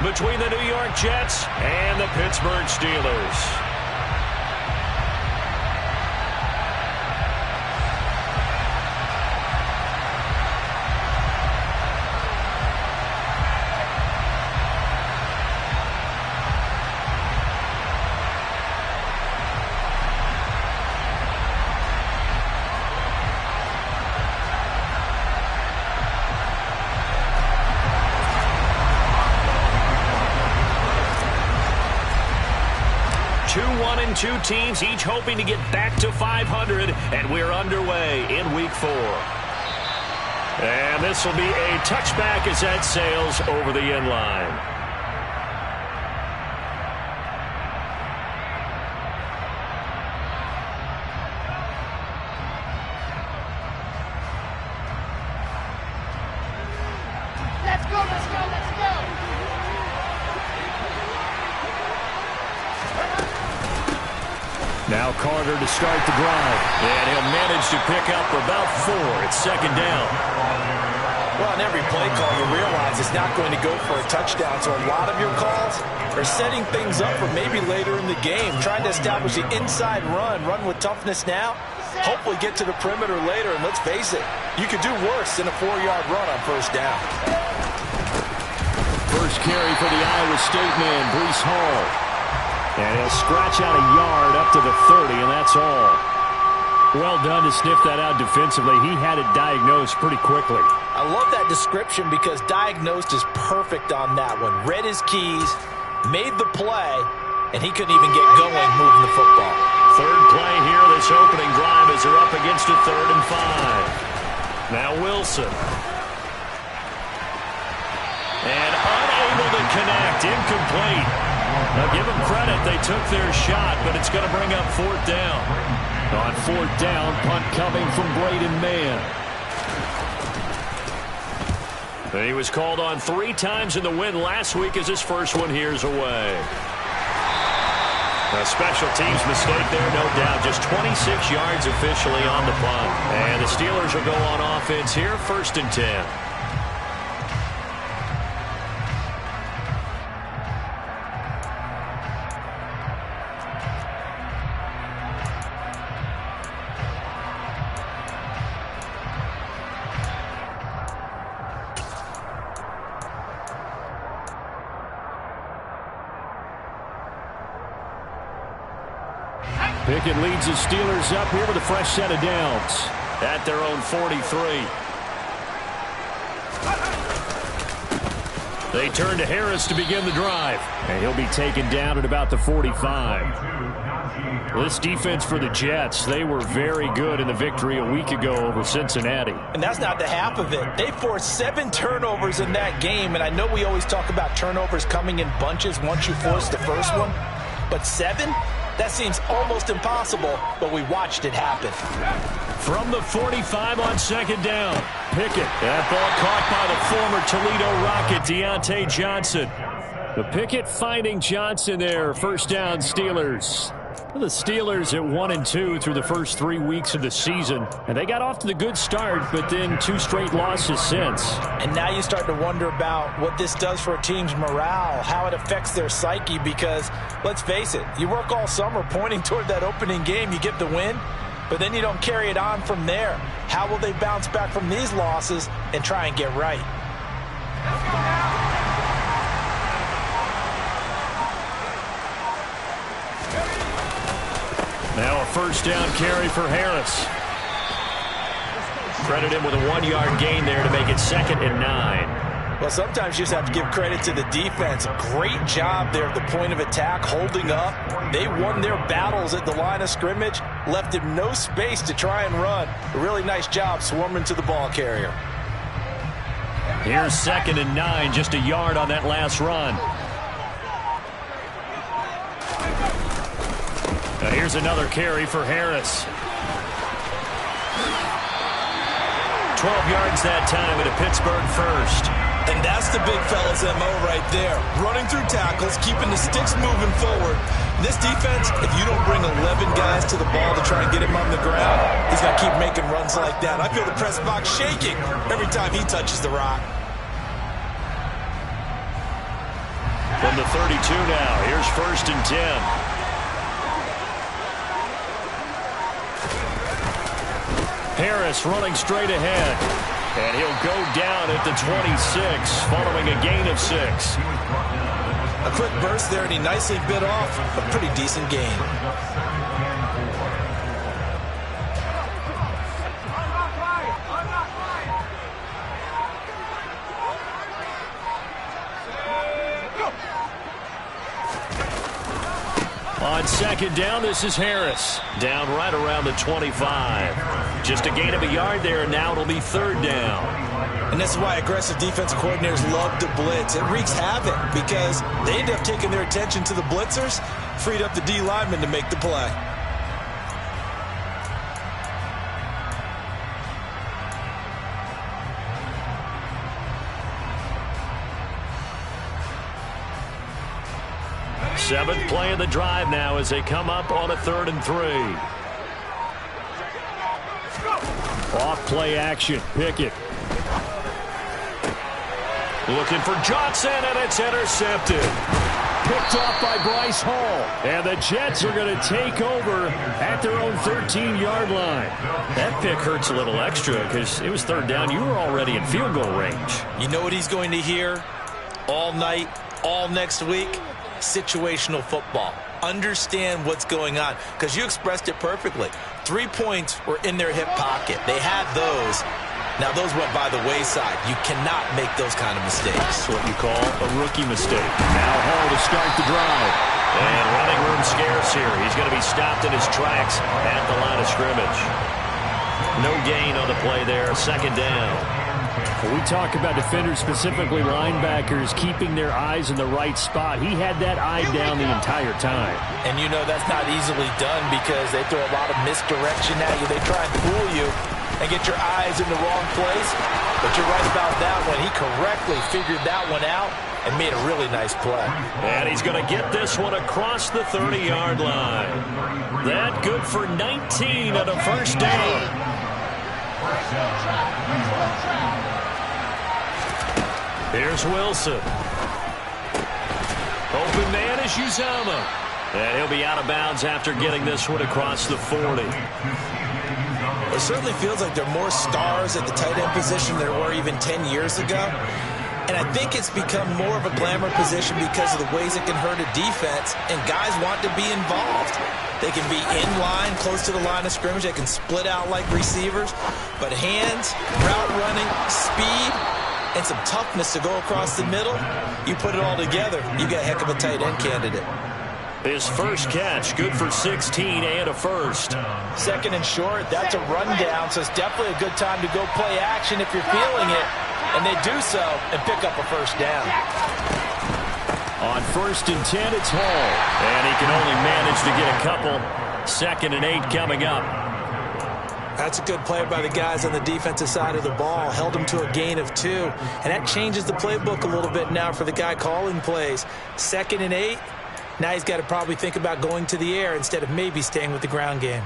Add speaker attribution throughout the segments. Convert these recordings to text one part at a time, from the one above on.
Speaker 1: Between the New York Jets and the Pittsburgh Steelers. Two teams each hoping to get back to 500, and we're underway in Week 4. And this will be a touchback as that sails over the end line.
Speaker 2: Let's go, let's go, let's go!
Speaker 1: Now Carter to start the drive. And he'll manage to pick up about 4. It's second down.
Speaker 3: Well, on every play call, you realize it's not going to go for a touchdown. So a lot of your calls are setting things up for maybe later in the game, trying to establish the inside run with toughness now, hopefully get to the perimeter later. And let's face it, you could do worse than a 4-yard run on first down.
Speaker 1: First carry for the Iowa State man, Breece Hall. And he'll scratch out a yard up to the 30, and that's all. Well done to sniff that out defensively. He had it diagnosed pretty quickly.
Speaker 3: I love that description because diagnosed is perfect on that one. Read his keys, made the play, and he couldn't even get going moving the football.
Speaker 1: Third play here, this opening drive as they're up against a 3rd and 5. Now Wilson. And unable to connect, incomplete. Now give them credit, they took their shot, but it's going to bring up 4th down. On 4th down, punt coming from Braden Mann. And he was called on 3 times in the win last week as his first one here's away. A special teams mistake there, no doubt. Just 26 yards officially on the punt. And the Steelers will go on offense here, 1st and 10. Pickett leads the Steelers up here with a fresh set of downs at their own 43. They turn to Harris to begin the drive, and he'll be taken down at about the 45. This defense for the Jets, they were very good in the victory a week ago over Cincinnati.
Speaker 3: And that's not the half of it. They forced 7 turnovers in that game, and I know we always talk about turnovers coming in bunches once you force the first one, but 7? That seems almost impossible, but we watched it happen.
Speaker 1: From the 45 on 2nd down, Pickett. That ball caught by the former Toledo Rocket, Deontay Johnson. The Pickett finding Johnson there. 1st down, Steelers. The Steelers at 1-2 through the first 3 weeks of the season. And they got off to the good start, but then 2 straight losses since.
Speaker 3: And now you start to wonder about what this does for a team's morale, how it affects their psyche, because, let's face it, you work all summer pointing toward that opening game, you get the win, but then you don't carry it on from there. How will they bounce back from these losses and try and get right?
Speaker 2: Let's go now.
Speaker 1: Now a 1st down carry for Harris. Credit him with a 1-yard gain there to make it 2nd and 9.
Speaker 3: Well, sometimes you just have to give credit to the defense. Great job there at the point of attack, holding up. They won their battles at the line of scrimmage, left him no space to try and run. A really nice job swarming to the ball carrier.
Speaker 1: Here's 2nd and 9, just a yard on that last run. Now here's another carry for Harris. 12 yards that time at a Pittsburgh 1st.
Speaker 3: And that's the big fella's MO right there. Running through tackles, keeping the sticks moving forward. This defense, if you don't bring 11 guys to the ball to try and get him on the ground, he's going to keep making runs like that. I feel the press box shaking every time he touches the rock.
Speaker 1: From the 32 now, here's 1st and 10. Harris running straight ahead. And he'll go down at the 26, following a gain of 6.
Speaker 3: A quick burst there, and he nicely bit off a pretty decent gain.
Speaker 1: On 2nd down, this is Harris. Down right around the 25. Just a gain of a yard there, and now it'll be 3rd down.
Speaker 3: And this is why aggressive defensive coordinators love to blitz. It wreaks havoc because they end up taking their attention to the blitzers, freed up the D lineman to make the play.
Speaker 1: Seventh play of the drive now as they come up on a 3rd and 3. Off play action. Pickett. Looking for Johnson, and it's intercepted. Picked off by Bryce Hall. And the Jets are going to take over at their own 13-yard line. That pick hurts a little extra because it was 3rd down. You were already in field goal range.
Speaker 3: You know what he's going to hear all night, all next week? Situational football. Understand what's going on, because you expressed it perfectly. 3 points were in their hip pocket. They had those. Now those went by the wayside. You cannot make those kind of mistakes.
Speaker 1: That's what you call a rookie mistake. Now Hall to start the drive. And running room scarce here. He's going to be stopped in his tracks at the line of scrimmage. No gain on the play there. 2nd down.
Speaker 4: When we talk about defenders, specifically linebackers, keeping their eyes in the right spot, he had that eye down the entire time.
Speaker 3: And you know that's not easily done because they throw a lot of misdirection at you. They try and fool you and get your eyes in the wrong place. But you're right about that one. He correctly figured that one out and made a really nice play.
Speaker 1: And he's going to get this one across the 30-yard line. That good for 19 on a 1st down. Here's Wilson. Open man is Uzama. And he'll be out of bounds after getting this one across the 40.
Speaker 3: It certainly feels like there are more stars at the tight end position than there were even 10 years ago. And I think it's become more of a glamour position because of the ways it can hurt a defense, and guys want to be involved. They can be in line, close to the line of scrimmage. They can split out like receivers. But hands, route running, speed, and some toughness to go across the middle, you put it all together, you got a heck of a tight end candidate.
Speaker 1: His first catch, good for 16 and a 1st.
Speaker 3: 2nd and short, that's a rundown, so it's definitely a good time to go play action if you're feeling it. And they do so and pick up a 1st down.
Speaker 1: On 1st and 10, it's Hall. And he can only manage to get a couple. 2nd and 8 coming up.
Speaker 3: That's a good play by the guys on the defensive side of the ball. Held them to a gain of 2. And that changes the playbook a little bit now for the guy calling plays. 2nd and 8. Now he's got to probably think about going to the air instead of maybe staying with the ground game.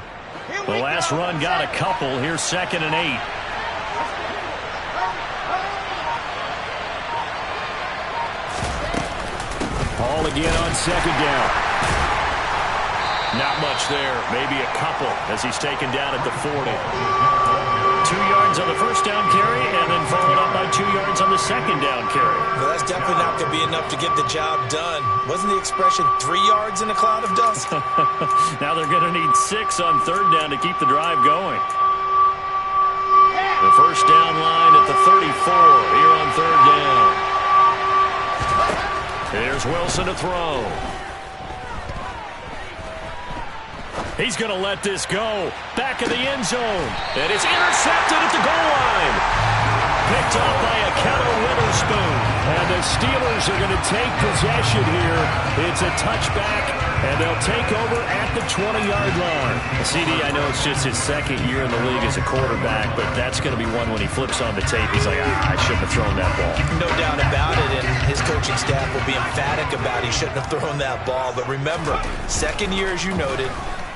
Speaker 1: The last run got a couple. Here's 2nd and 8. Hall again on 2nd down. Not much there. Maybe a couple as he's taken down at the 40. 2 yards on the 1st down carry and then followed up by 2 yards on the 2nd down carry.
Speaker 3: Well, that's definitely not going to be enough to get the job done. Wasn't the expression 3 yards in a cloud of dust?
Speaker 1: Now they're going to need 6 on 3rd down to keep the drive going. The 1st down line at the 34 here on 3rd down. Here's Wilson to throw. He's going to let this go. Back of the end zone. And it's intercepted at the goal line. Picked off by a Keller Witherspoon. And the Steelers are going to take possession here. It's a touchback, and they'll take over at the 20-yard line. CD, I know it's just his 2nd year in the league as a quarterback, but that's going to be one when he flips on the tape. He's like, I shouldn't have thrown that ball.
Speaker 3: No doubt about it, and his coaching staff will be emphatic about he shouldn't have thrown that ball. But remember, 2nd year, as you noted,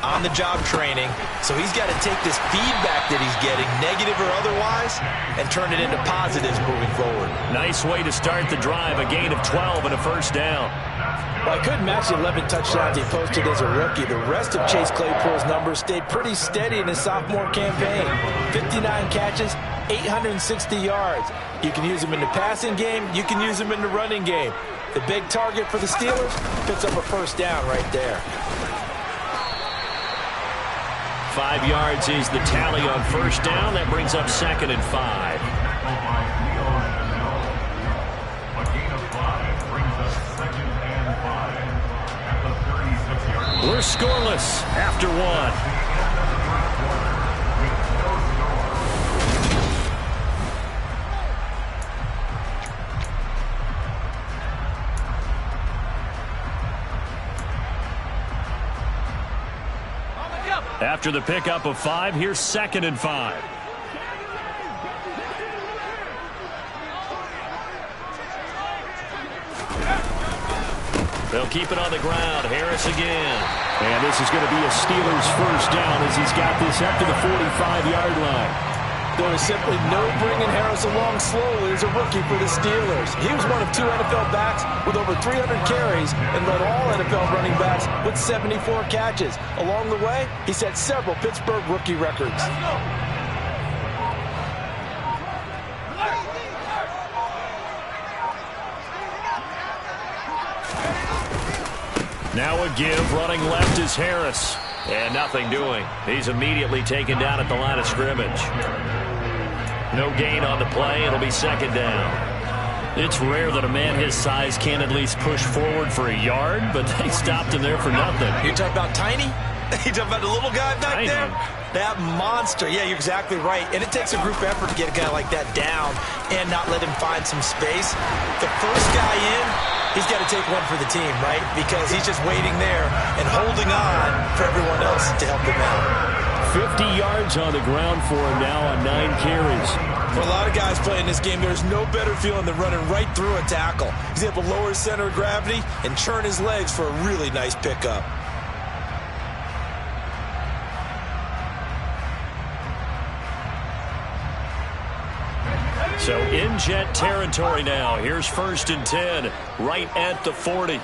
Speaker 3: on-the-job training. So he's got to take this feedback that he's getting, negative or otherwise, and turn it into positives moving forward.
Speaker 1: Nice way to start the drive. A gain of 12 and a first down.
Speaker 3: Well, I couldn't match the 11 touchdowns he posted as a rookie. The rest of Chase Claypool's numbers stayed pretty steady in his sophomore campaign. 59 catches, 860 yards. You can use him in the passing game. You can use him in the running game. The big target for the Steelers picks up a first down right there.
Speaker 1: 5 yards is the tally on first down. That brings up 2nd and 5. We're scoreless after 1. After the pickup of 5, here's 2nd and 5. They'll keep it on the ground. Harris again.
Speaker 4: And this is going to be a Steelers first down as he's got this up to the 45-yard line.
Speaker 3: There is simply no bringing Harris along slowly as a rookie for the Steelers. He was one of 2 NFL backs with over 300 carries and led all NFL running backs with 74 catches. Along the way, he set several Pittsburgh rookie records.
Speaker 1: Now a give, running left is Harris. And nothing doing. He's immediately taken down at the line of scrimmage. No gain on the play. It'll be 2nd down. It's rare that a man his size can at least push forward for a yard, but they stopped him there for nothing.
Speaker 3: You talking about tiny? You talking about the little guy back
Speaker 1: Tiny.
Speaker 3: there? That monster. Yeah, you're exactly right. And it takes a group effort to get a guy like that down and not let him find some space. The first guy in, he's got to take one for the team, right? Because he's just waiting there and holding on for everyone else to help him out.
Speaker 4: 50 yards on the ground for him now on 9 carries.
Speaker 3: For a lot of guys playing this game, there's no better feeling than running right through a tackle. He's able to lower his center of gravity and churn his legs for a really nice pickup.
Speaker 1: So in Jet territory now. Here's 1st and 10, right at the 40.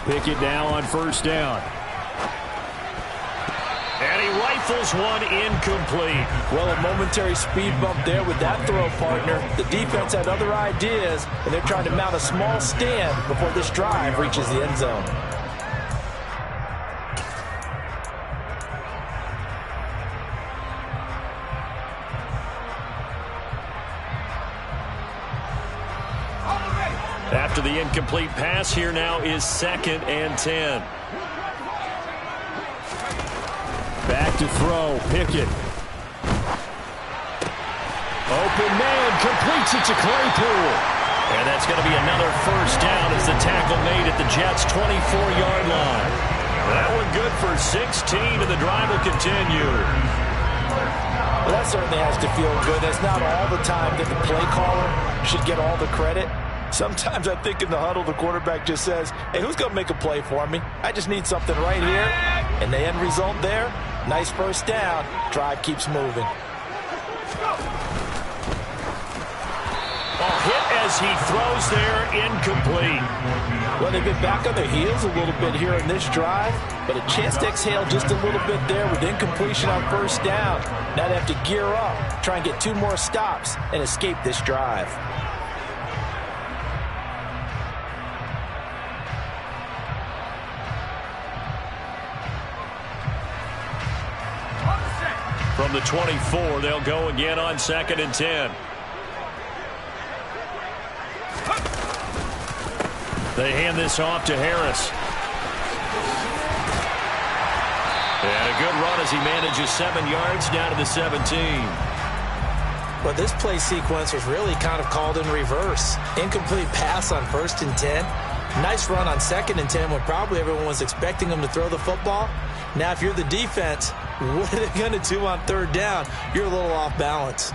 Speaker 4: Pickett now on first down.
Speaker 1: And he rifles one incomplete.
Speaker 3: Well, a momentary speed bump there with that throw partner. The defense had other ideas, and they're trying to mount a small stand before this drive reaches the end zone.
Speaker 1: After the incomplete pass, here now is 2nd and 10.
Speaker 4: Back to throw. Pickett. Open man. Completes it to Claypool.
Speaker 1: And that's going to be another first down as the tackle made at the Jets' 24-yard line. That one good for 16, and the drive will continue.
Speaker 3: Well, that certainly has to feel good. That's not all the time that the play caller should get all the credit. Sometimes I think in the huddle, the quarterback just says, hey, who's going to make a play for me? I just need something right here. And the end result there, nice first down. Drive keeps moving.
Speaker 1: Hit as he throws there, incomplete.
Speaker 3: Well, they've been back on their heels a little bit here in this drive, but a chance to exhale just a little bit there with incompletion on first down. Now they have to gear up, try and get 2 more stops and escape this drive.
Speaker 1: From the 24, they'll go again on 2nd and 10. They hand this off to Harris. And a good run as he manages 7 yards down to the 17.
Speaker 3: But this play sequence was really kind of called in reverse. Incomplete pass on 1st and 10. Nice run on 2nd and 10 when probably everyone was expecting him to throw the football. Now, if you're the defense, what are they going to do on 3rd down? You're a little off balance.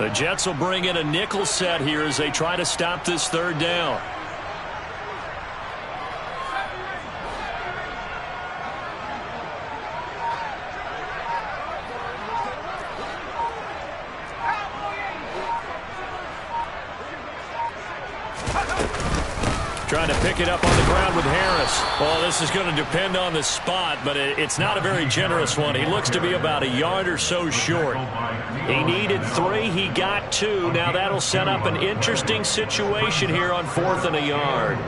Speaker 1: The Jets will bring in a nickel set here as they try to stop this third down. Trying to pick it up on the ground with Harris. Well, this is going to depend on the spot, but it's not a very generous one. He looks to be about a yard or so short. He needed 3. He got 2. Now that'll set up an interesting situation here on 4th and a yard.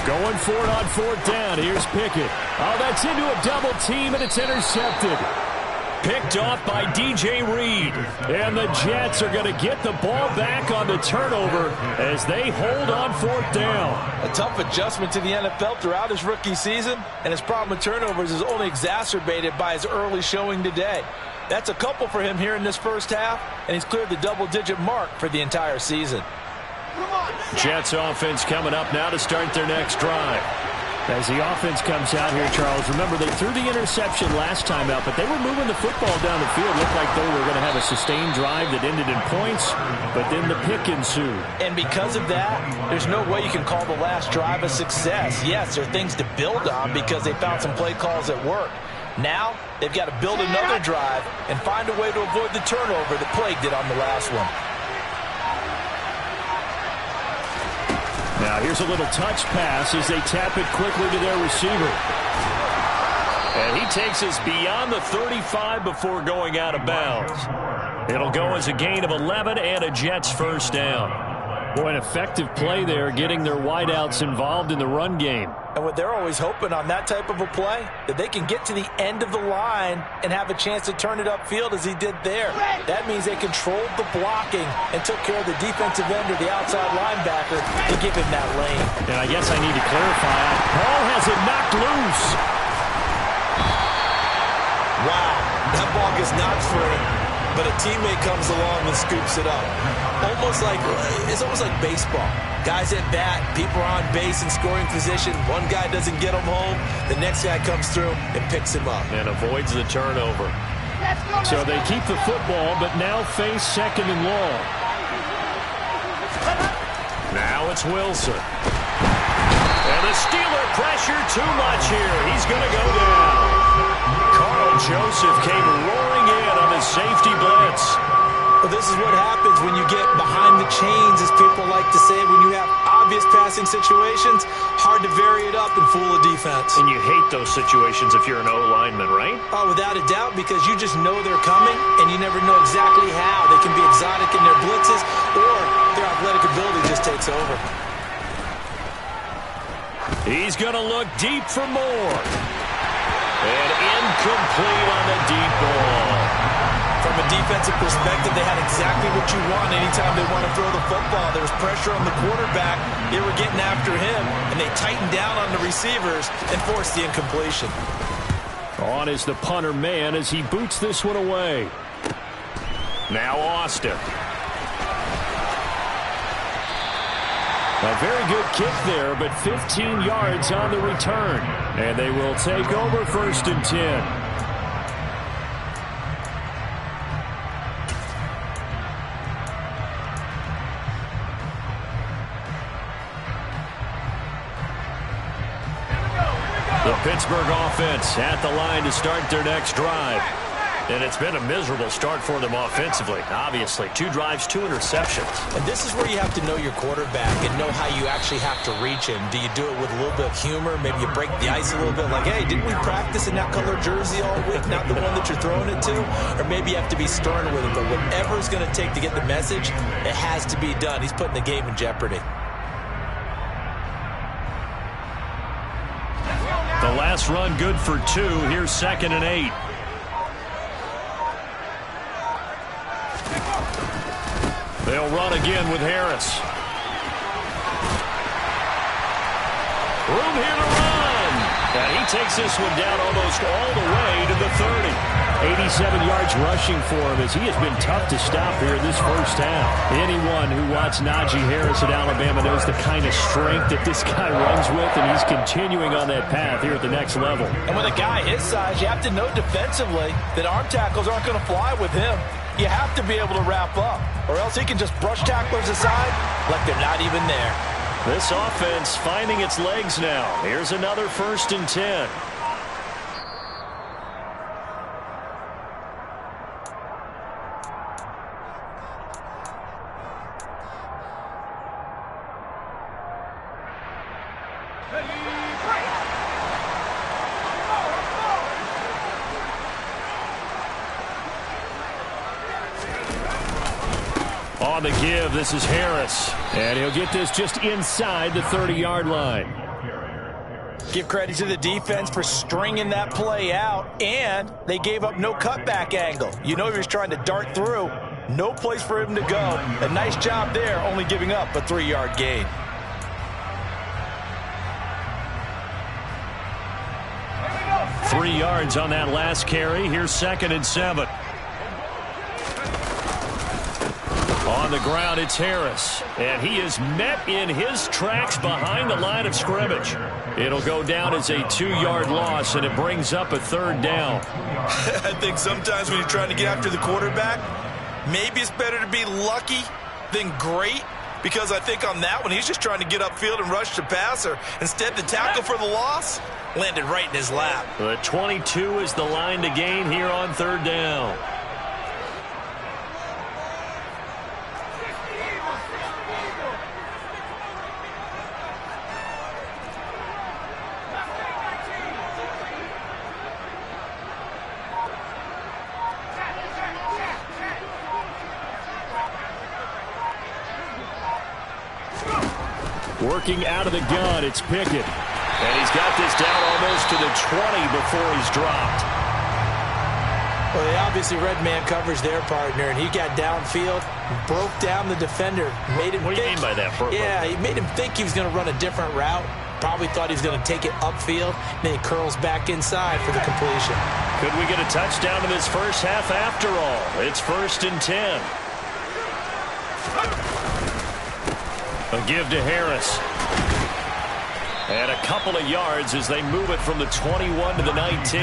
Speaker 1: Going for it on 4th down. Here's Pickett. Oh, that's into a double team, and it's intercepted. Picked off by DJ Reed. And the Jets are going to get the ball back on the turnover as they hold on 4th down.
Speaker 3: A tough adjustment to the NFL throughout his rookie season, and his problem with turnovers is only exacerbated by his early showing today. That's a couple for him here in this first half, and he's cleared the double-digit mark for the entire season.
Speaker 1: Jets offense coming up now to start their next drive.
Speaker 4: As the offense comes out here, Charles, remember they threw the interception last time out, but they were moving the football down the field. Looked like they were going to have a sustained drive that ended in points, but then the pick ensued.
Speaker 3: And because of that, there's no way you can call the last drive a success. Yes, there are things to build on because they found some play calls that work. Now, they've got to build another drive and find a way to avoid the turnover that plagued it on the last one.
Speaker 1: Now here's a little touch pass as they tap it quickly to their receiver. And he takes us beyond the 35 before going out of bounds. It'll go as a gain of 11 and a Jets first down.
Speaker 4: Boy, an effective play there, getting their wideouts involved in the run game.
Speaker 3: And what they're always hoping on that type of a play, that they can get to the end of the line and have a chance to turn it upfield as he did there. That means they controlled the blocking and took care of the defensive end or the outside linebacker to give him that lane.
Speaker 4: And I guess I need to clarify, Paul has it knocked loose.
Speaker 3: Wow, that ball gets knocked free, but a teammate comes along and scoops it up. It's almost like baseball. Guys at bat, people are on base in scoring position. One guy doesn't get him home. The next guy comes through and picks him up.
Speaker 1: And avoids the turnover.
Speaker 4: So they keep the football, but now face 2nd and long.
Speaker 1: Now it's Wilson. And the Steeler pressure too much here. He's going to go down. Carl Joseph came roaring in on his safety blitz.
Speaker 3: Well, this is what happens when you get behind the chains, as people like to say, when you have obvious passing situations. Hard to vary it up and fool a defense.
Speaker 1: And you hate those situations if you're an O-lineman, right?
Speaker 3: Oh, without a doubt, because you just know they're coming, and you never know exactly how. They can be exotic in their blitzes, or their athletic ability just takes over.
Speaker 1: He's going to look deep for more. And incomplete on the deep ball.
Speaker 3: From a defensive perspective, they had exactly what you want anytime they want to throw the football. There was pressure on the quarterback. They were getting after him, and they tightened down on the receivers and forced the incompletion.
Speaker 4: On is the punter man as he boots this one away.
Speaker 1: Now Austin.
Speaker 4: A very good kick there, but 15 yards on the return. And they will take over 1st and 10.
Speaker 1: The Pittsburgh offense at the line to start their next drive. And it's been a miserable start for them offensively. Obviously, 2 drives, 2 interceptions.
Speaker 3: And this is where you have to know your quarterback and know how you actually have to reach him. Do you do it with a little bit of humor? Maybe you break the ice a little bit like, hey, didn't we practice in that color jersey all week, not the one that you're throwing it to? Or maybe you have to be stern with him. But whatever it's going to take to get the message, it has to be done. He's putting the game in jeopardy.
Speaker 1: The last run good for 2. Here's 2nd and 8. again with Harris. Room here to run. And he takes this one down almost all the way to the 30. 87 yards rushing for him as he has been tough to stop here in this first half. Anyone who watched Najee Harris at Alabama knows the kind of strength that this guy runs with, and he's continuing on that path here at the next level.
Speaker 3: And with a guy his size, you have to know defensively that arm tackles aren't going to fly with him. You have to be able to wrap up, or else he can just brush tacklers aside like they're not even there.
Speaker 1: This offense finding its legs now. Here's another 1st and 10. On the give, this is Harris. And he'll get this just inside the 30-yard line.
Speaker 3: Give credit to the defense for stringing that play out, and they gave up no cutback angle. You know he was trying to dart through. No place for him to go. A nice job there, only giving up a 3-yard gain.
Speaker 1: Three yards on that last carry. Here's 2nd and 7. On the ground, it's Harris. And he is met in his tracks behind the line of scrimmage. It'll go down as a 2-yard loss, and it brings up a 3rd down.
Speaker 3: I think sometimes when you're trying to get after the quarterback, maybe it's better to be lucky than great, because I think on that one, he's just trying to get upfield and rush the passer. Instead, the tackle for the loss landed right in his lap.
Speaker 1: The 22 is the line to gain here on 3rd down. Working out of the gun, it's Pickett. And he's got this down almost to the 20 before he's dropped.
Speaker 3: Well, they obviously read man coverage their partner, and he got downfield, broke down the defender, made him
Speaker 1: What do you mean by that, Purple?
Speaker 3: Yeah, he made him think he was going to run a different route. Probably thought he was going to take it upfield, then he curls back inside for the completion.
Speaker 1: Could we get a touchdown in this first half after all? It's 1st and 10. A give to Harris. And a couple of yards as they move it from the 21 to the 19.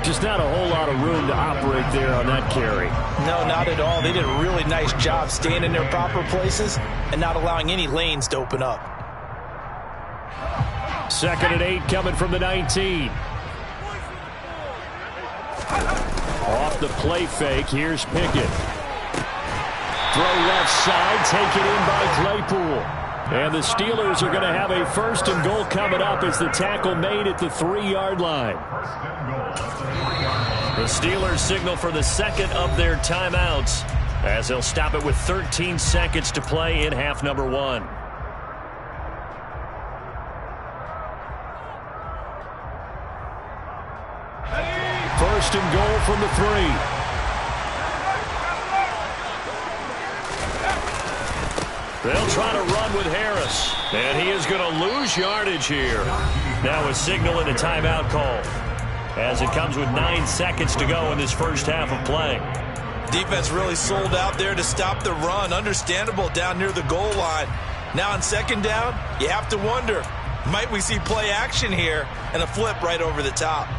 Speaker 1: Just not a whole lot of room to operate there on that carry.
Speaker 3: No, not at all. They did a really nice job staying in their proper places and not allowing any lanes to open up.
Speaker 1: 2nd and 8 coming from the 19. Off the play fake, here's Pickett. Throw left side, taken in by Claypool. And the Steelers are going to have a 1st and goal coming up as the tackle made at the 3-yard line. The Steelers signal for the 2nd of their timeouts as they'll stop it with 13 seconds to play in half number 1. First and goal from the 3. They'll try to run with Harris. And he is going to lose yardage here. Now a signal and a timeout call as it comes with 9 seconds to go in this first half of play.
Speaker 3: Defense really sold out there to stop the run. Understandable down near the goal line. Now on 2nd down, you have to wonder, might we see play action here and a flip right over the top?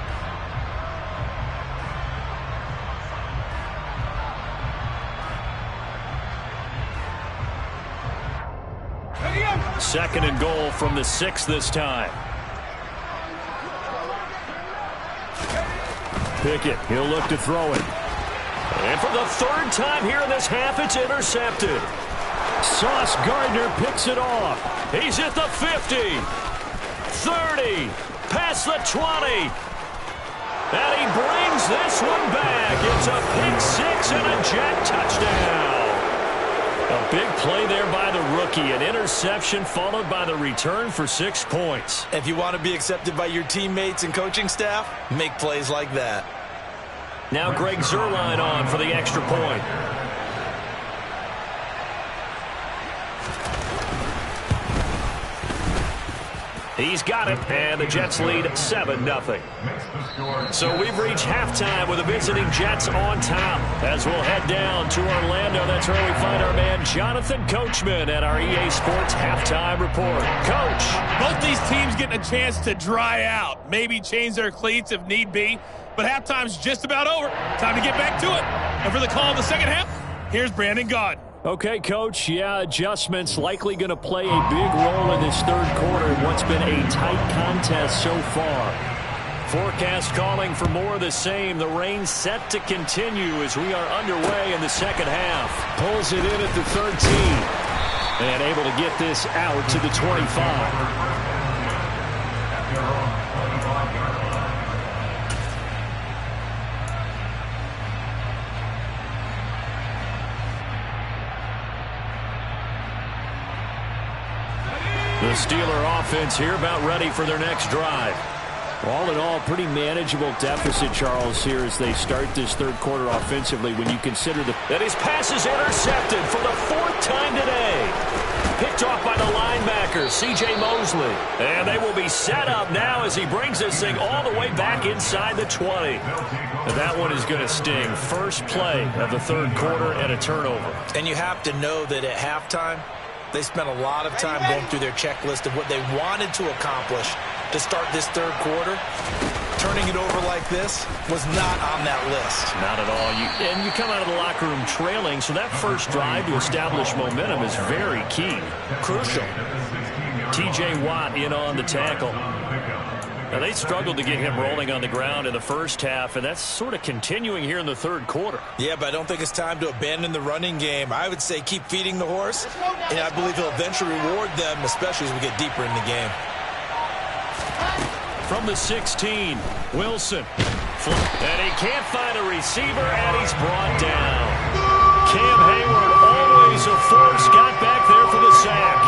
Speaker 1: Second and goal from the 6 this time. Pickett, he'll look to throw it. And for the 3rd time here in this half, it's intercepted. Sauce Gardner picks it off. He's at the 50, 30, past the 20. And he brings this one back. It's a pick 6 and a Jet touchdown. A big play there by the rookie. An interception followed by the return for 6 points.
Speaker 3: If you want to be accepted by your teammates and coaching staff, make plays like that.
Speaker 1: Now Greg Zuerlein on for the extra point. He's got it, and the Jets lead 7-0. So we've reached halftime with the visiting Jets on top. As we'll head down to Orlando, that's where we find our man Jonathan Coachman at our EA Sports Halftime Report. Coach.
Speaker 5: Both these teams getting a chance to dry out, maybe change their cleats if need be, but halftime's just about over. Time to get back to it. And for the call in the second half, here's Brandon Gaud.
Speaker 4: Okay, Coach, adjustments likely going to play a big role in this third quarter in what's been a tight contest so far.
Speaker 1: Forecast calling for more of the same. The rain set to continue as we are underway in the second half. Pulls it in at the 13. And able to get this out to the 25. The Steeler offense here about ready for their next drive.
Speaker 4: All in all, pretty manageable deficit, Charles, here as they start this third quarter offensively when you consider
Speaker 1: that his pass is intercepted for the fourth time today. Picked off by the linebacker, C.J. Mosley. And they will be set up now as he brings this thing all the way back inside the 20. And that one is going to sting. First play of the third quarter and a turnover.
Speaker 3: And you have to know that at halftime, they spent a lot of time going through their checklist of what they wanted to accomplish to start this third quarter. Turning it over like this was not on that list.
Speaker 1: Not at all. And you come out of the locker room trailing, so that first drive to establish momentum is very key.
Speaker 3: Crucial.
Speaker 1: T.J. Watt in on the tackle. Now, they struggled to get him rolling on the ground in the first half, and that's sort of continuing here in the third quarter.
Speaker 3: Yeah, but I don't think it's time to abandon the running game. I would say keep feeding the horse, and I believe he'll eventually reward them, especially as we get deeper in the game.
Speaker 1: From the 16, Wilson. And he can't find a receiver, and he's brought down. Cam Hayward, always a force, got back there for the sack.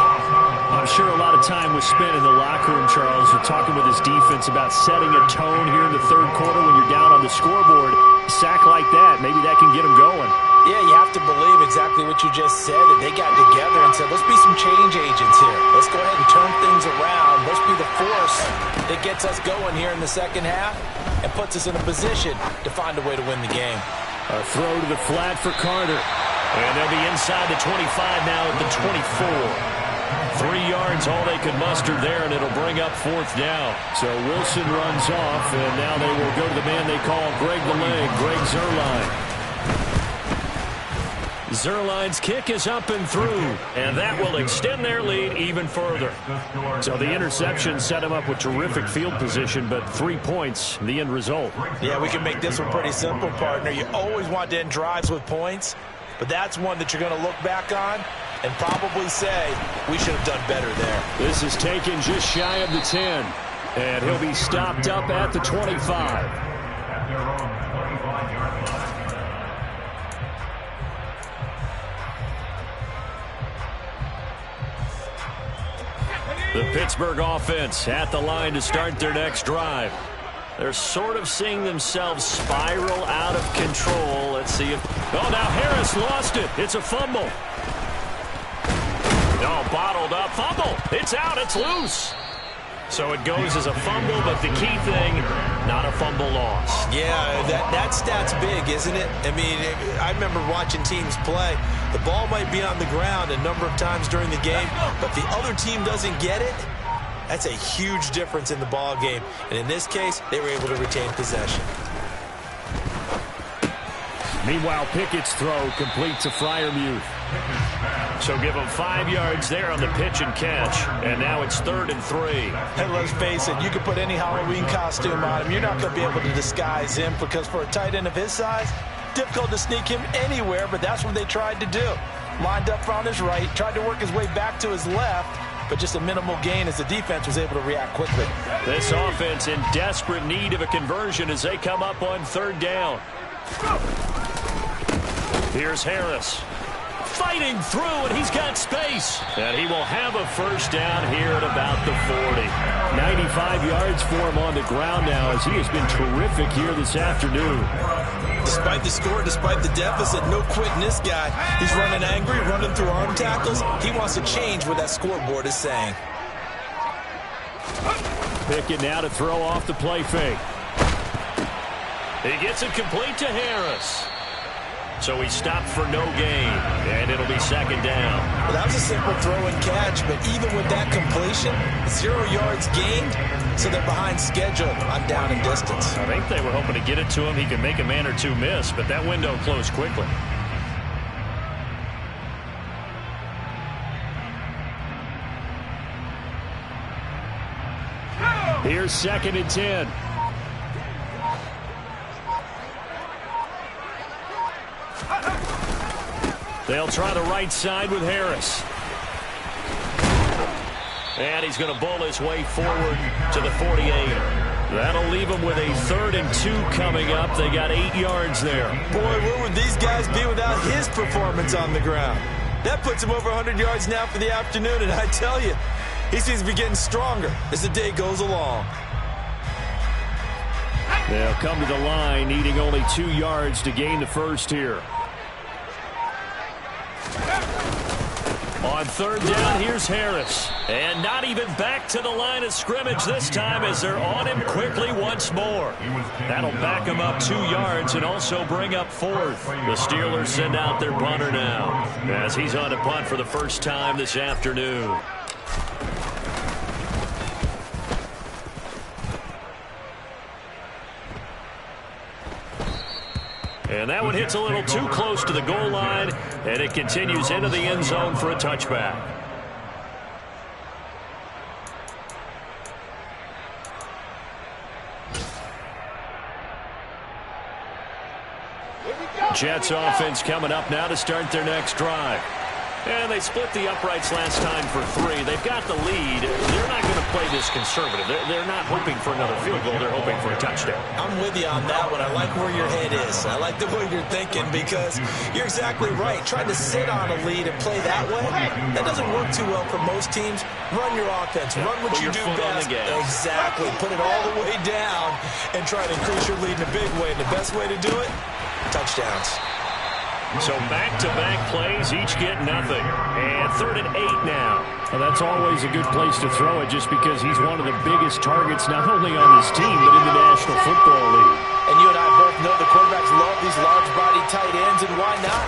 Speaker 4: I'm sure a lot of time was spent in the locker room, Charles, and talking with his defense about setting a tone here in the third quarter when you're down on the scoreboard. A sack like that, maybe that can get him going.
Speaker 3: Yeah, you have to believe exactly what you just said, that they got together and said, let's be some change agents here. Let's go ahead and turn things around. Let's be the force that gets us going here in the second half and puts us in a position to find a way to win the game.
Speaker 1: A throw to the flat for Carter. And they'll be inside the 25 now at the 24. 3 yards, all they could muster there, and it'll bring up fourth down.
Speaker 4: So Wilson runs off, and now they will go to the man they call Greg the Leg, Greg Zuerlein.
Speaker 1: Zuerlein's kick is up and through, and that will extend their lead even further. So the interception set him up with terrific field position, but 3 points, the end result.
Speaker 3: Yeah, we can make this one pretty simple, partner. You always want to end drives with points, but that's one that you're going to look back on and probably say, we should have done better there.
Speaker 1: This is taken just shy of the 10, and he'll be stopped up at the 25. The Pittsburgh offense at the line to start their next drive. They're sort of seeing themselves spiral out of control. Let's see if... Oh, now Harris lost it. It's a fumble. Oh, bottled up. Fumble. It's out. It's loose. So it goes as a fumble, but the key thing, not a fumble loss.
Speaker 3: Yeah, that stat's big, isn't it? I mean, I remember watching teams play. The ball might be on the ground a number of times during the game, but the other team doesn't get it. That's a huge difference in the ball game. And in this case, they were able to retain possession.
Speaker 1: Meanwhile, Pickett's throw complete to Freiermuth. So give him 5 yards there on the pitch and catch. And now it's 3rd and 3.
Speaker 3: And let's face it, you can put any Halloween costume on him. You're not going to be able to disguise him because for a tight end of his size, difficult to sneak him anywhere, but that's what they tried to do. Lined up on his right, tried to work his way back to his left, but just a minimal gain as the defense was able to react quickly.
Speaker 1: This offense in desperate need of a conversion as they come up on 3rd down. Here's Harris. Fighting through, and he's got space. And he will have a first down here at about the 40.
Speaker 4: 95 yards for him on the ground now as he has been terrific here this afternoon.
Speaker 3: Despite the score, despite the deficit, no quitting this guy. He's running angry, running through arm tackles. He wants to change what that scoreboard is saying.
Speaker 1: Pickett now to throw off the play fake. He gets it complete to Harris. So he stopped for no gain, and it'll be second down.
Speaker 3: Well, that was a simple throw and catch, but even with that completion, 0 yards gained, so they're behind schedule on down and distance.
Speaker 1: I think they were hoping to get it to him. He could make a man or two miss, but that window closed quickly. Here's 2nd and 10. They'll try the right side with Harris. And he's going to bowl his way forward to the 48. That'll leave him with a 3rd and 2 coming up. They got 8 yards there.
Speaker 3: Boy, where would these guys be without his performance on the ground? That puts him over 100 yards now for the afternoon, and I tell you, he seems to be getting stronger as the day goes along.
Speaker 1: They'll come to the line, needing only 2 yards to gain the first here. On 3rd down, here's Harris. And not even back to the line of scrimmage this time as they're on him quickly once more. That'll back him up 2 yards and also bring up 4th. The Steelers send out their punter now as he's on to punt for the first time this afternoon. And that one hits a little too close to the goal line, and it continues into the end zone for a touchback. Jets offense coming up now to start their next drive. And they split the uprights last time for 3. They've got the lead. They're not going to play this conservative. They're not hoping for another field goal. They're hoping for a touchdown.
Speaker 3: I'm with you on that one. I like where your head is. I like the way you're thinking because you're exactly right. Trying to sit on a lead and play that way, that doesn't work too well for most teams. Run your offense. Run what you do best. Exactly. Put it all the way down and try to increase your lead in a big way. And the best way to do it, touchdowns.
Speaker 1: So back-to-back plays, each get nothing. And 3rd and 8 now.
Speaker 4: Well, that's always a good place to throw it just because he's one of the biggest targets not only on this team but in the National Football League.
Speaker 3: And you and I both know the quarterbacks love these large-body tight ends, and why not?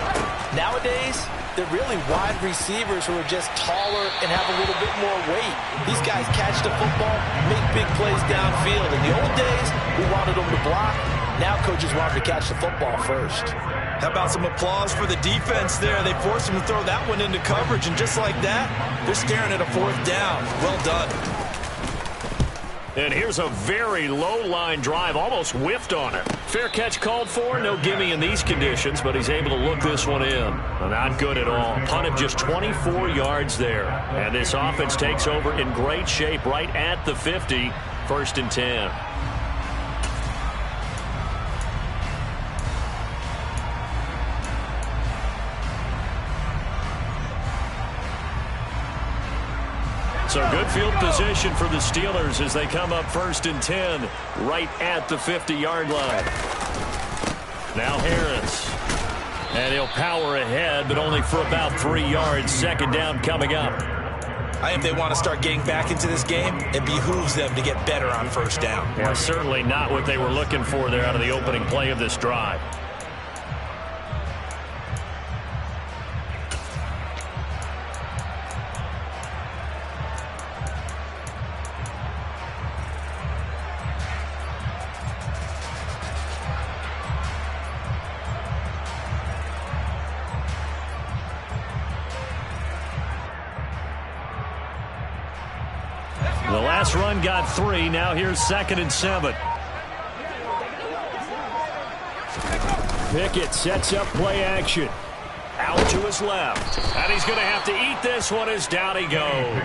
Speaker 3: Nowadays, they're really wide receivers who are just taller and have a little bit more weight. These guys catch the football, make big plays downfield. In the old days, we wanted them to block. Now coaches want them to catch the football first. How about some applause for the defense there? They forced him to throw that one into coverage, and just like that, they're staring at a 4th down. Well done.
Speaker 1: And here's a very low-line drive, almost whiffed on it. Fair catch called for, no gimme in these conditions, but he's able to look this one in. Not good at all. Punt of just 24 yards there. And this offense takes over in great shape right at the 50, 1st and 10. So good field position for the Steelers as they come up 1st and 10 right at the 50-yard line. Now Harris. And he'll power ahead, but only for about 3 yards. 2nd down coming up.
Speaker 3: I think they want to start getting back into this game. It behooves them to get better on 1st down.
Speaker 1: Yeah, certainly not what they were looking for there out of the opening play of this drive. The last run got 3. Now here's 2nd and 7. Pickett sets up play action. Out to his left. And he's going to have to eat this one as down he goes.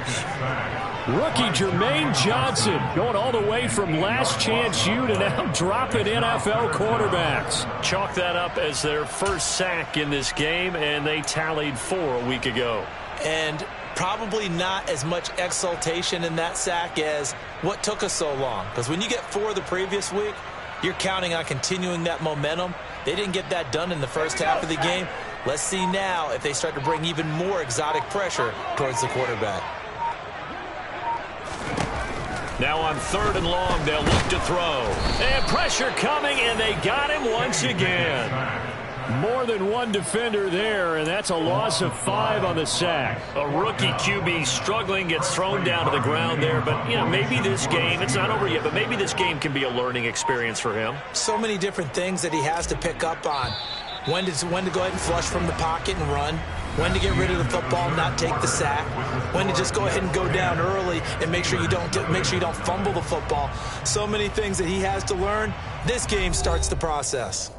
Speaker 1: Rookie Jermaine Johnson going all the way from last chance U to now dropping NFL quarterbacks. Chalk that up as their first sack in this game, and they tallied 4 a week ago.
Speaker 3: And probably not as much exultation in that sack as what took us so long. Because when you get 4 the previous week, you're counting on continuing that momentum. They didn't get that done in the first half of the game. Let's see now if they start to bring even more exotic pressure towards the quarterback.
Speaker 1: Now on 3rd and long, they'll look to throw. And pressure coming, and they got him once again. More than one defender there, and that's a loss of 5 on the sack. A rookie QB struggling, gets thrown down to the ground there. But, you know, maybe this game, it's not over yet, but maybe this game can be a learning experience for him.
Speaker 3: So many different things that he has to pick up on. When to go ahead and flush from the pocket and run. When to get rid of the football and not take the sack. When to just go ahead and go down early and make sure you don't fumble the football. So many things that he has to learn. This game starts the process.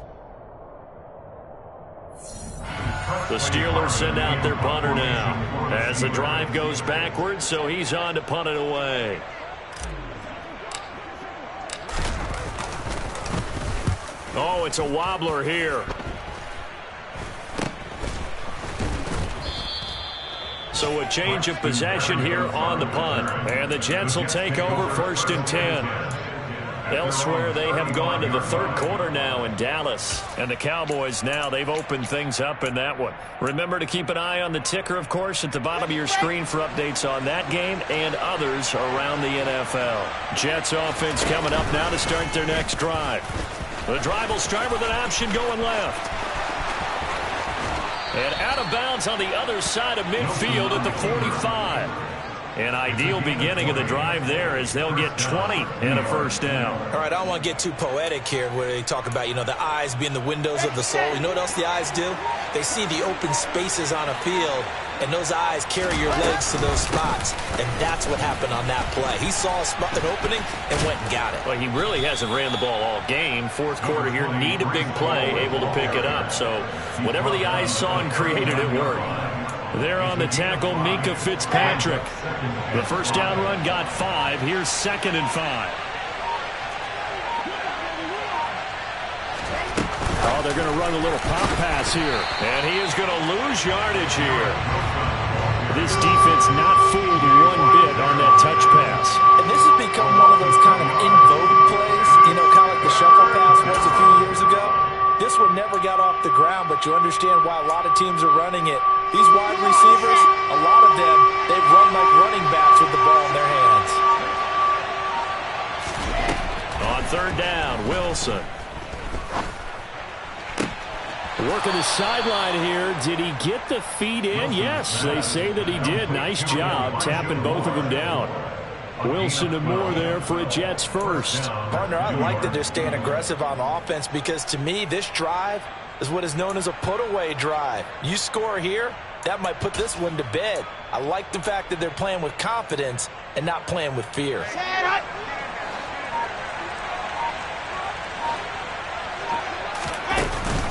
Speaker 1: The Steelers send out their punter now as the drive goes backwards, so he's on to punt it away. Oh, it's a wobbler here. So a change of possession here on the punt. And the Jets will take over 1st and 10. Elsewhere, they have gone to the 3rd quarter now in Dallas. And the Cowboys now, they've opened things up in that one. Remember to keep an eye on the ticker, of course, at the bottom of your screen for updates on that game and others around the NFL. Jets offense coming up now to start their next drive. The drive will start with an option going left. And out of bounds on the other side of midfield at the 45. An ideal beginning of the drive there as they'll get 20 and a 1st down.
Speaker 3: All right, I don't want to get too poetic here where they talk about, the eyes being the windows of the soul. You know what else the eyes do? They see the open spaces on a field, and those eyes carry your legs to those spots. And that's what happened on that play. He saw an opening and went and got it.
Speaker 1: Well, he really hasn't ran the ball all game. 4th quarter here, need a big play, able to pick it up. So whatever the eyes saw and created, it worked. There on the tackle, Minka Fitzpatrick. The 1st down run got 5. Here's 2nd and 5. Oh, they're going to run a little pop pass here. And he is going to lose yardage here. This defense not fooled one bit on that touch pass.
Speaker 3: And this has become one of those kind of in-vogue plays, kind of like the shuffle pass was a few years ago. This one never got off the ground, but you understand why a lot of teams are running it. These wide receivers, a lot of them, they run like running backs with the ball in their hands.
Speaker 1: On 3rd down, Wilson.
Speaker 4: Working the sideline here. Did he get the feet in? Yes, they say that he did. Nice job tapping both of them down. Wilson and Moore there for a Jets 1st.
Speaker 3: Partner, I like that they're staying aggressive on offense because to me, this drive is what is known as a put-away drive. You score here, that might put this one to bed. I like the fact that they're playing with confidence and not playing with fear.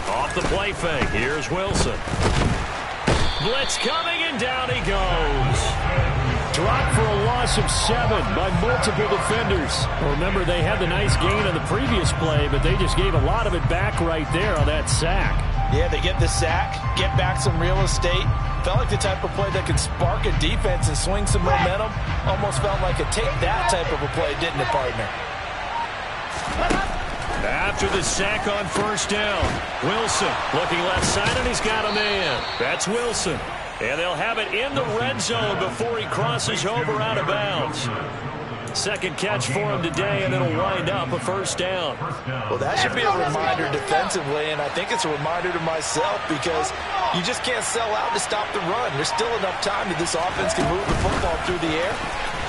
Speaker 1: Off the play fake, here's Wilson. Blitz coming, and down he goes.
Speaker 4: Dropped for a loss of 7 by multiple defenders. Remember, they had the nice gain on the previous play, but they just gave a lot of it back right there on that sack.
Speaker 3: Yeah, they get the sack, get back some real estate. Felt like the type of play that can spark a defense and swing some momentum. Almost felt like a take that type of a play, didn't it, partner?
Speaker 1: After the sack on 1st down, Wilson looking left side, and he's got a man. That's Wilson. And they'll have it in the red zone before he crosses over out of bounds. 2nd catch for him today, and it'll wind up a 1st down.
Speaker 3: Well, that should be a reminder defensively, and I think it's a reminder to myself because you just can't sell out to stop the run. There's still enough time that this offense can move the football through the air,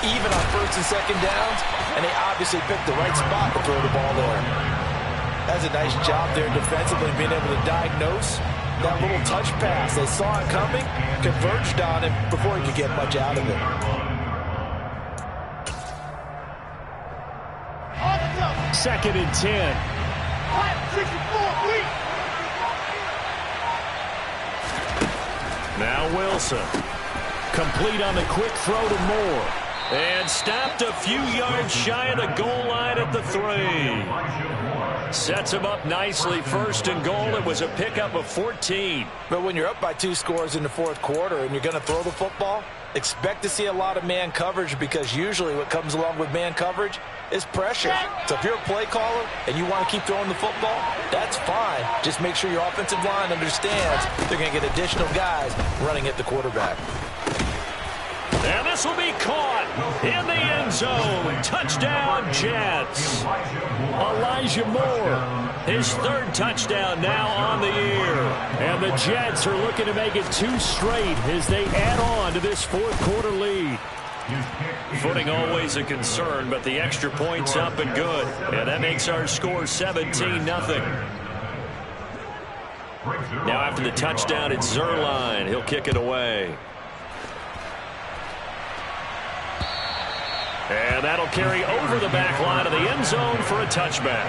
Speaker 3: even on 1st and 2nd downs, and they obviously picked the right spot to throw the ball there. That's a nice job there defensively, being able to diagnose that little touch pass. They saw it coming, converged on him before he could get much out of it.
Speaker 4: Second and 10.
Speaker 1: Now Wilson. Complete on the quick throw to Moore. And stopped a few yards shy of the goal line at the 3. Sets him up nicely. 1st and goal. It was a pickup of 14.
Speaker 3: But when you're up by 2 scores in the 4th quarter and you're going to throw the football, expect to see a lot of man coverage because usually what comes along with man coverage is pressure. So if you're a play caller and you want to keep throwing the football, that's fine. Just make sure your offensive line understands they're going to get additional guys running at the quarterback.
Speaker 1: And this will be caught in the end zone. Touchdown, Jets. Elijah Moore, his third touchdown now on the year. And the Jets are looking to make it 2 straight as they add on to this fourth quarter lead. Footing always a concern, but the extra point's up and good. And that makes our score 17-0. Now after the touchdown, it's Zerline. He'll kick it away. And that'll carry over the back line of the end zone for a touchback.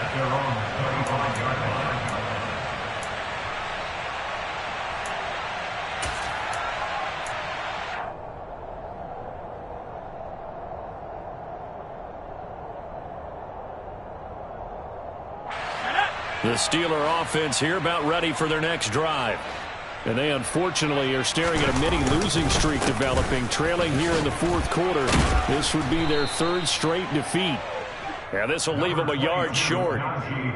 Speaker 1: The Steeler offense here about ready for their next drive. And they unfortunately are staring at a mini losing streak developing, trailing here in the fourth quarter. This would be their 3rd straight defeat. And this will leave them a yard short.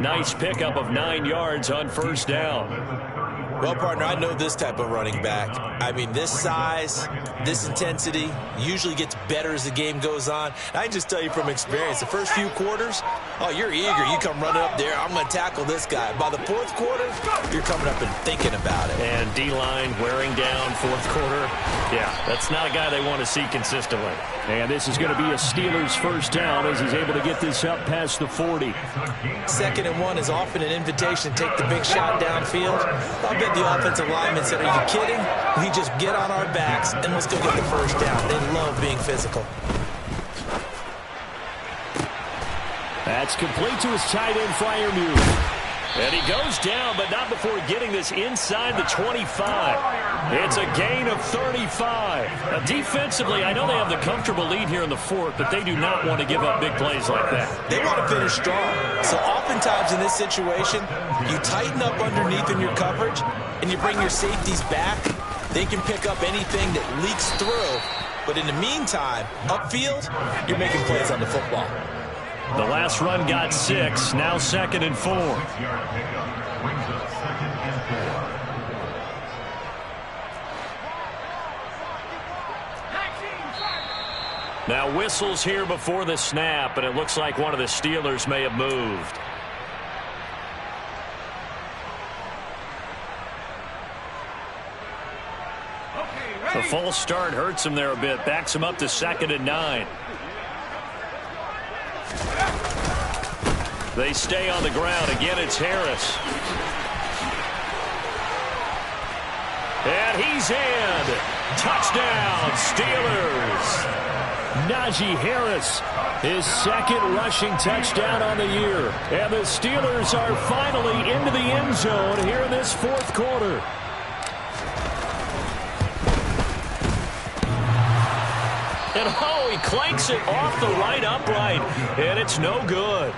Speaker 1: Nice pickup of 9 yards on first down.
Speaker 3: Well, partner, I know this type of running back. I mean, this size, this intensity usually gets better as the game goes on. I can just tell you from experience, the first few quarters, oh, you're eager. You come running up there, I'm going to tackle this guy. By the fourth quarter, you're coming up and thinking about it.
Speaker 1: And D-line wearing down fourth quarter. Yeah, that's not a guy they want to see consistently.
Speaker 4: And this is going to be a Steelers first down as he's able to get this up past the 40.
Speaker 3: 2nd and 1 is often an invitation to take the big shot downfield. I'll bet the offensive lineman said, are you kidding? We just get on our backs and let's go get the first down. They love being physical.
Speaker 4: That's complete to his tight end, Freiermuth.
Speaker 1: And he goes down, but not before getting this inside the 25. It's a gain of 35. Now, defensively, I know they have the comfortable lead here in the fourth, but they do not want to give up big plays like that.
Speaker 3: They want to finish strong. So oftentimes in this situation, you tighten up underneath in your coverage, and you bring your safeties back. They can pick up anything that leaks through. But in the meantime, upfield, you're making plays on the football.
Speaker 1: The last run got 6, now 2nd and 4. Now whistles here before the snap, and it looks like one of the Steelers may have moved. The false start hurts him there a bit, backs him up to 2nd and 9. They stay on the ground. Again, it's Harris. And he's in. Touchdown, Steelers.
Speaker 4: Najee Harris, his 2nd rushing touchdown on the year. And the Steelers are finally into the end zone here in this fourth quarter.
Speaker 1: And oh, he clanks it off the right upright. And it's no good.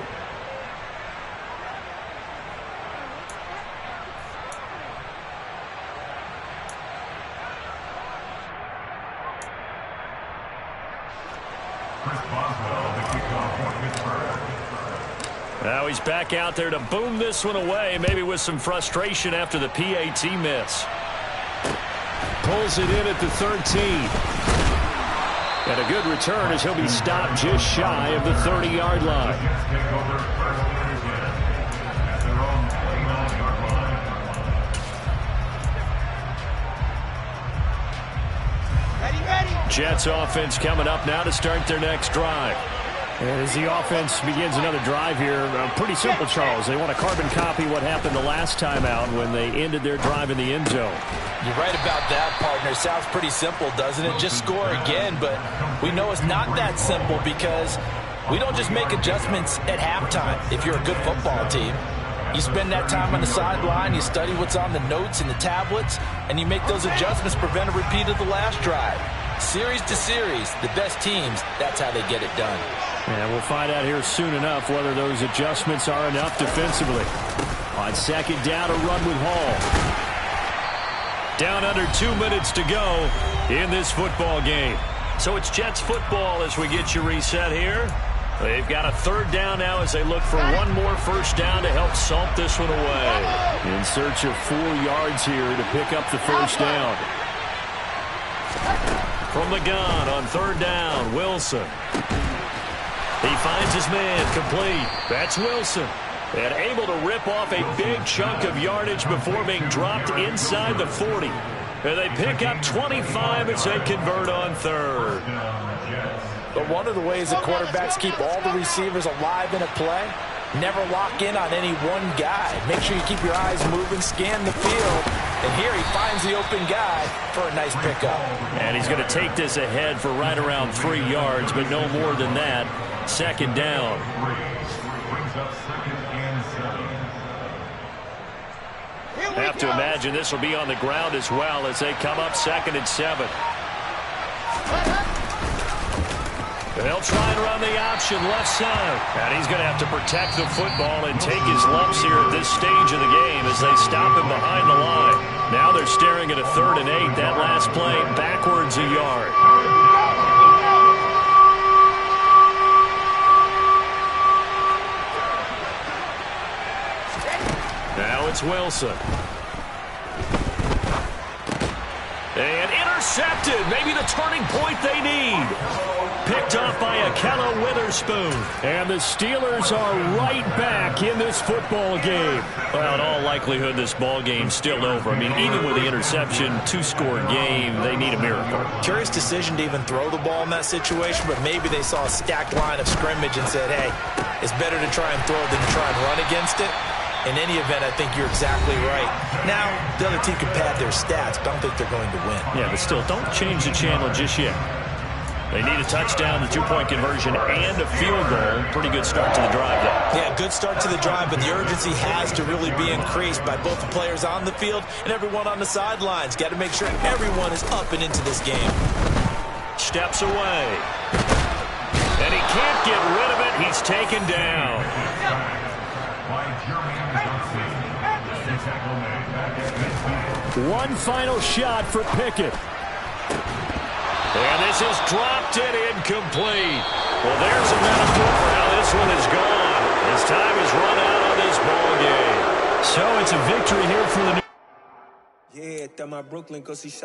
Speaker 1: Now he's back out there to boom this one away, maybe with some frustration after the PAT miss.
Speaker 4: Pulls it in at the 13. And a good return as he'll be stopped just shy of the 30-yard line.
Speaker 1: Jets offense coming up now to start their next drive.
Speaker 4: And as the offense begins another drive here, pretty simple, Charles. They want to carbon copy what happened the last time out when they ended their drive in the end zone.
Speaker 3: You're right about that, partner. Sounds pretty simple, doesn't it? Just score again, but we know it's not that simple because we don't just make adjustments at halftime if you're a good football team. You spend that time on the sideline, you study what's on the notes and the tablets, and you make those adjustments, prevent a repeat of the last drive. Series to series, the best teams, that's how they get it done.
Speaker 4: And we'll find out here soon enough whether those adjustments are enough defensively. On 2nd down, a run with Hall.
Speaker 1: Down under 2 minutes to go in this football game. So it's Jets football as we get you reset here. They've got a 3rd down now as they look for one more first down to help salt this one away.
Speaker 4: In search of 4 yards here to pick up the first down.
Speaker 1: From the gun on third down, Wilson. He finds his man, complete. That's Wilson. And able to rip off a big chunk of yardage before being dropped inside the 40. And they pick up 25 as they convert on third.
Speaker 3: But one of the ways that quarterbacks keep all the receivers alive in a play, never lock in on any one guy. Make sure you keep your eyes moving, scan the field. And here he finds the open guy for a nice pickup.
Speaker 1: And he's going to take this ahead for right around 3 yards, but no more than that. Second down. Have to imagine this will be on the ground as well as they come up 2nd and 7. They'll try and run the option left side. And he's going to have to protect the football and take his lumps here at this stage of the game as they stop him behind the line. Now they're staring at a 3rd and 8. That last play backwards a yard. Now it's Wilson. And intercepted. Maybe the turning point they need. Picked up by Akello Witherspoon. And the Steelers are right back in this football game. Well, in all likelihood, this ball game's still over. I mean, even with the interception, 2-score game, they need a miracle.
Speaker 3: Curious decision to even throw the ball in that situation, but maybe they saw a stacked line of scrimmage and said, hey, it's better to try and throw than to try and run against it. In any event, I think you're exactly right. Now, the other team can pad their stats, but I don't think they're going to win.
Speaker 1: Yeah, but still, don't change the channel just yet. They need a touchdown, the 2-point conversion, and a field goal. Pretty good start to the drive, though.
Speaker 3: Yeah, good start to the drive, but the urgency has to really be increased by both the players on the field and everyone on the sidelines. Got to make sure everyone is up and into this game.
Speaker 1: Steps away. And he can't get rid of it. He's taken down. One final shot for Pickett. And this is dropped and incomplete. Well, there's a metaphor for how this one is gone. His time is run out on this ball game. So it's a victory here for the New.
Speaker 6: Yeah, está my Brooklyn because he shot.